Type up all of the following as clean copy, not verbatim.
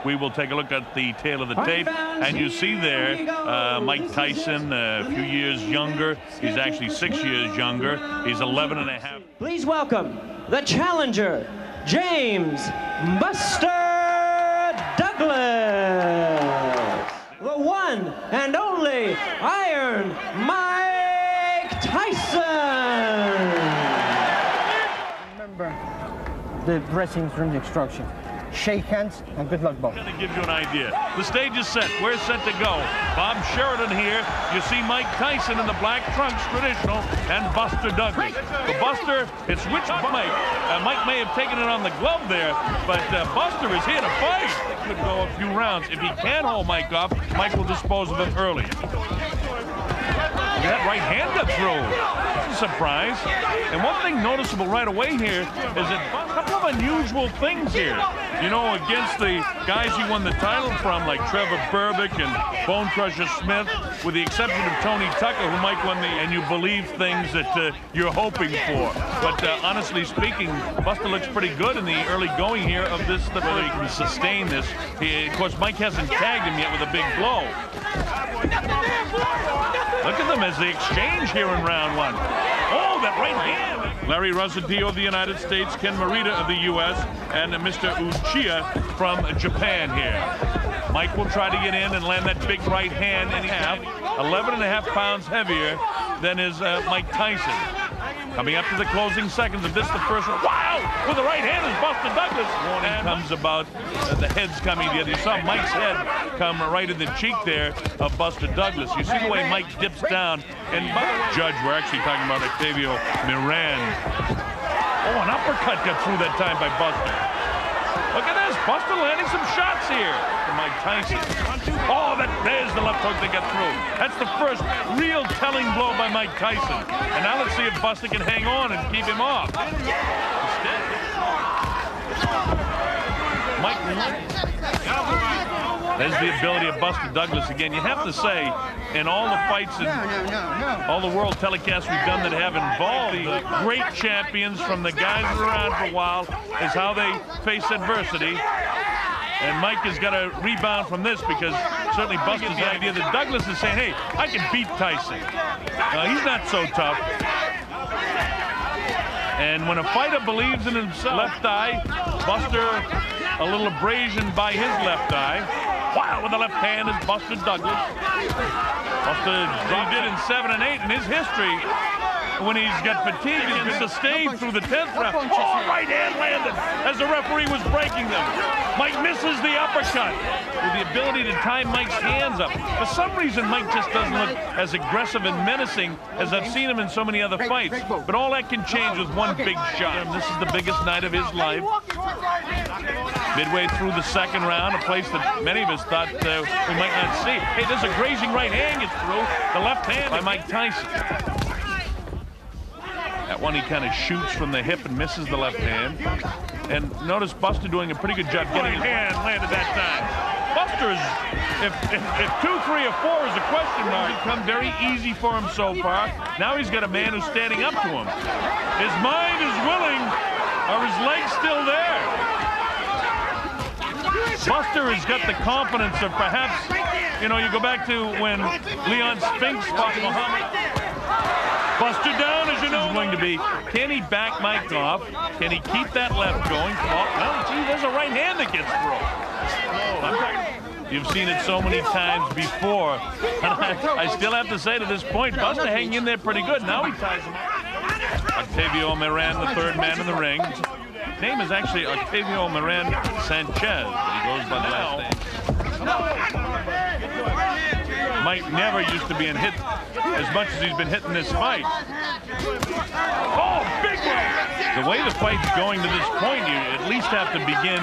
we will take a look at the tail of the tape. And you see there Mike Tyson, a few years younger. He's actually 6 years younger. He's 11 and a half. Please welcome the challenger, James Buster Douglas. The one and only Iron Mike Tyson. Remember the dressing room instruction. Shake hands and good luck, Bob. I'm going to give you an idea. The stage is set. We're set to go. Bob Sheridan here. You see Mike Tyson in the black trunks, traditional, and Buster Douglas. The Buster, it's which Mike? Mike may have taken it on the glove there, but Buster is here to fight. Could go a few rounds. If he can hold Mike off, Mike will dispose of him early. That right hand got through. That's a surprise. And one thing noticeable right away here is that a couple of unusual things here. You know, against the guys he won the title from, like Trevor Berbick and Bone Crusher Smith, with the exception of Tony Tucker, who Mike won and you believe things that you're hoping for. But honestly speaking, Buster looks pretty good in the early going here of this, whether he can sustain this. Of course, Mike hasn't tagged him yet with a big blow. Look at them as they exchange here in round one. Oh, that right hand. Larry Rosadio of the United States, Ken Morita of the U.S., and Mr. Uchiha from Japan here. Mike will try to get in and land that big right hand and half, 11 and a half pounds heavier than is Mike Tyson. Coming up to the closing seconds of this, the first one. Wow! With the right hand is Buster Douglas. Warning comes about the heads coming together. You saw Mike's head come right in the cheek there of Buster Douglas. You see the way Mike dips down. And by the way, Judge, we're actually talking about Octavio Miran. Oh, an uppercut got through that time by Buster. Look at this. Buster landing some shots here for Mike Tyson. Oh, there's the left hook that got through. That's the first real telling blow by Mike Tyson. And now let's see if Buster can hang on and keep him off. Mike, there's the ability of Buster Douglas again. You have to say, in all the fights and all the world telecasts we've done that have involved the great champions from the guys that are around for a while is how they face adversity. And Mike has got to rebound from this because certainly Buster's the idea that Douglas is saying, hey, I can beat Tyson. He's not so tough. And when a fighter believes in himself, left eye, Buster a little abrasion by his left eye. Wow, with the left hand is Buster Douglas. Buster, he did in 7 and 8 in his history. When he's got fatigue, he's been sustained through the 10th round. Oh, right hand landed as the referee was breaking them. Mike misses the uppercut with the ability to tie Mike's hands up. For some reason, Mike just doesn't look as aggressive and menacing as I've seen him in so many other fights. But all that can change with one big shot. And this is the biggest night of his life. Midway through the second round, a place that many of us thought we might not see. Hey, there's a grazing right hand gets through. The left hand by Mike Tyson. That one he kind of shoots from the hip and misses the left hand. And notice Buster doing a pretty good job getting his hand landed that time. Buster is, if 2, 3, or 4 is a question mark, it's become very easy for him so far. Now he's got a man who's standing up to him. His mind is willing. Are his legs still there? Buster has got the confidence of perhaps, you know, you go back to when Leon Spinks fought Muhammad. Buster down, as you know, is going to be, can he back Mike off? Can he keep that left going? Oh, well, gee, there's a right hand that gets through. You've seen it so many times before. I still have to say to this point, Buster hanging in there pretty good. Now he ties him up. Octavio Miran, the third man in the ring. His name is actually Octavio Miran Sanchez, but he goes by the last name. Mike never used to be hit as much as he's been hitting this fight. Oh, big one! The way the fight's going to this point, you at least have to begin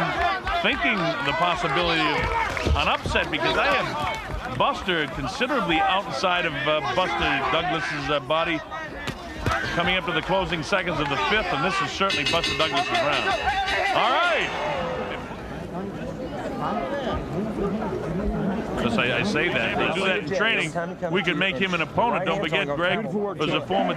thinking the possibility of an upset because I have Buster considerably outside of Buster Douglas's body coming up to the closing seconds of the 5th, and this is certainly Buster Douglas's round. All right. Because I say that. They do that in training. We can make him an opponent. Don't forget, Greg was a former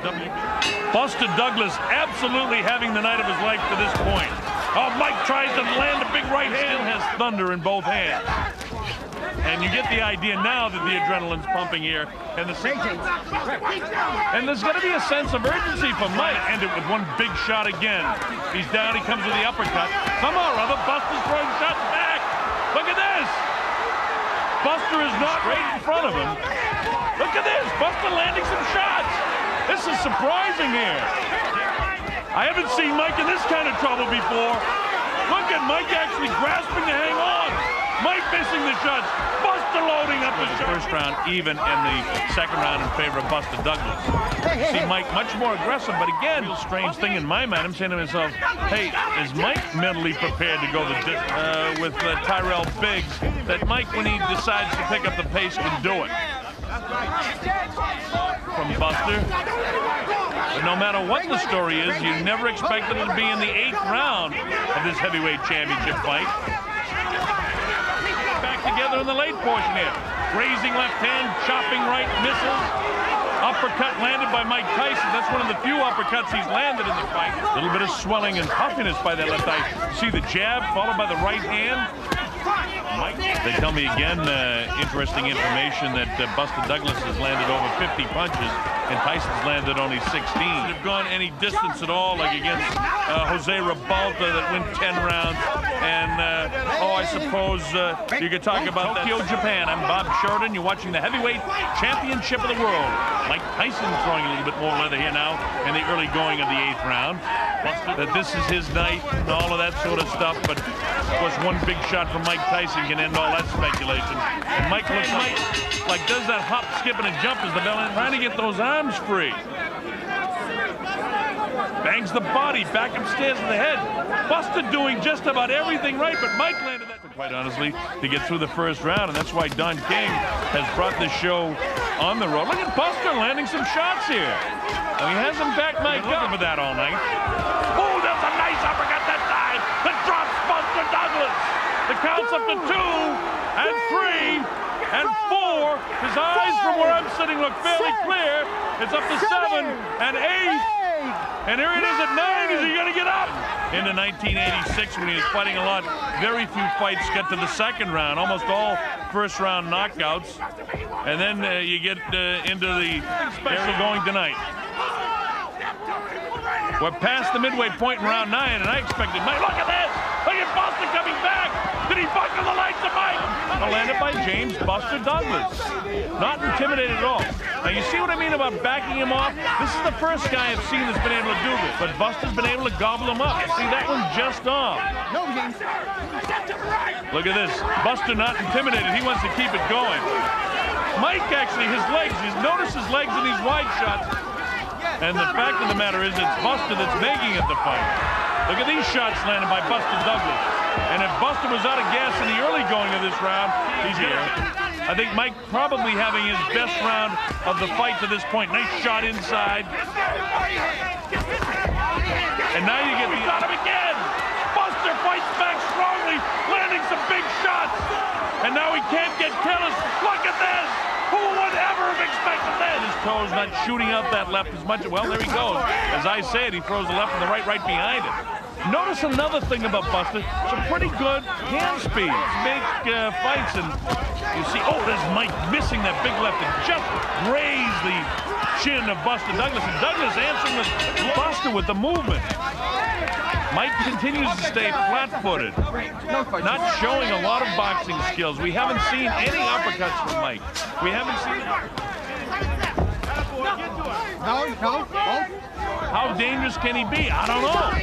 Buster Douglas absolutely having the night of his life to this point. Oh, Mike tries to land a big right hand. Has thunder in both hands. And you get the idea now that the adrenaline's pumping here. And there's going to be a sense of urgency from Mike. End it with one big shot again. He's down, he comes with the uppercut. Somehow or other, Buster's throwing shots back. Look at this. Buster is not right in front of him. Look at this, Buster landing some shots. This is surprising here. I haven't seen Mike in this kind of trouble before. Look at Mike actually grasping to hang on. Mike missing the shots. Buster loading up the first round, even in the second round in favor of Buster Douglas. See Mike much more aggressive, but again, a strange thing in my mind. I'm saying to myself, hey, is Mike mentally prepared to go the distance with Tyrell Biggs? That Mike, when he decides to pick up the pace, can do it. From Buster. But no matter what the story is, you never expected it to be in the 8th round of this heavyweight championship fight. Back together in the late portion here. Grazing left hand, chopping right, misses. Uppercut landed by Mike Tyson. That's one of the few uppercuts he's landed in the fight. A little bit of swelling and puffiness by that left eye. See the jab followed by the right hand. Mike. They tell me again, interesting information that Buster Douglas has landed over 50 punches and Tyson's landed only 16. They've gone any distance at all, like against Jose Ribalta that went 10 rounds. And, I suppose you could talk about Tokyo, Japan. I'm Bob Sheridan. You're watching the heavyweight championship of the world. Mike Tyson throwing a little bit more leather here now in the early going of the 8th round. That this is his night and all of that sort of stuff. But, of course, one big shot from Mike Tyson can end all that speculation. And Mike looks like does that hop, skip, and a jump as the bell end, trying to get those arms free. Bangs the body back upstairs to the head. Buster doing just about everything right, but Mike landed that, quite honestly, to get through the first round, and that's why Don King has brought this show on the road. Look at Buster landing some shots here. And he hasn't backed Mike up for that all night. Oh, there's a nice uppercut that time that drops Buster Douglas. The count's up to 2 and 3 and 4. His eyes from where I'm sitting look fairly clear. It's up to 7 and 8. And here it is at 9. Is he going to get up? Into 1986, when he was fighting a lot, very few fights get to the second round. Almost all first-round knockouts. And then you get into the special going tonight. We're past the midway point in round 9, and I expected Mike. Look at this! Look at Buster coming back! Did he buckle the lights of Mike? Landed by James Buster Douglas. Not intimidated at all. Now, you see what I mean about backing him off? This is the first guy I've seen that's been able to do this. But Buster's been able to gobble him up. See, that one just off. Look at this. Buster not intimidated. He wants to keep it going. Mike, actually, his legs. Notice his legs in these wide shots. And the fact of the matter is, it's Buster that's making it the fight. Look at these shots landed by Buster Douglas. And if Buster was out of gas in the early going of this round, he's here. I think Mike probably having his best round of the fight to this point. Nice shot inside. And now you get the shot him again. Buster fights back strongly, landing some big shots. And now he can't get careless. Look at this. Who would ever have expected that? His toes not shooting out that left as much. Well, there he goes. As I said, he throws the left and the right behind it. Notice another thing about Buster, some pretty good hand speed. Make fights, and you see, oh, there's Mike missing that big left and just grazed the chin of Buster Douglas. And Douglas answering with Buster with the movement. Mike continues to stay flat-footed, not showing a lot of boxing skills. We haven't seen any uppercuts from Mike. We haven't seen No. How dangerous can he be? I don't know.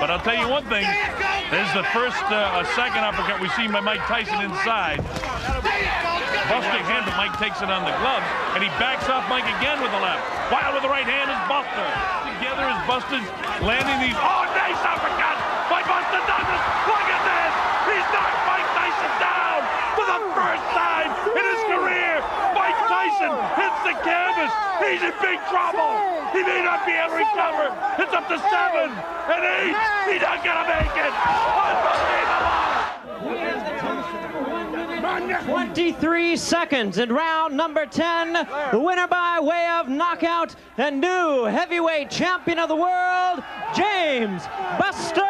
But I'll tell you one thing. There's the first, second uppercut we see by Mike Tyson inside. Busting hand, but Mike takes it on the gloves, and he backs off Mike again with the left. While with the right hand is Buster. Together as Buster's landing these. Oh, nice uppercut by Buster Douglas. Look at this. He's knocked Mike Tyson down for the first time in his career. Mike Tyson hits the canvas. He's in big trouble. He may not be able to recover. It's up to 7 and 8. He's not gonna make it. Unbelievable. 23 seconds in round number 10. The winner by way of knockout and new heavyweight champion of the world, James Buster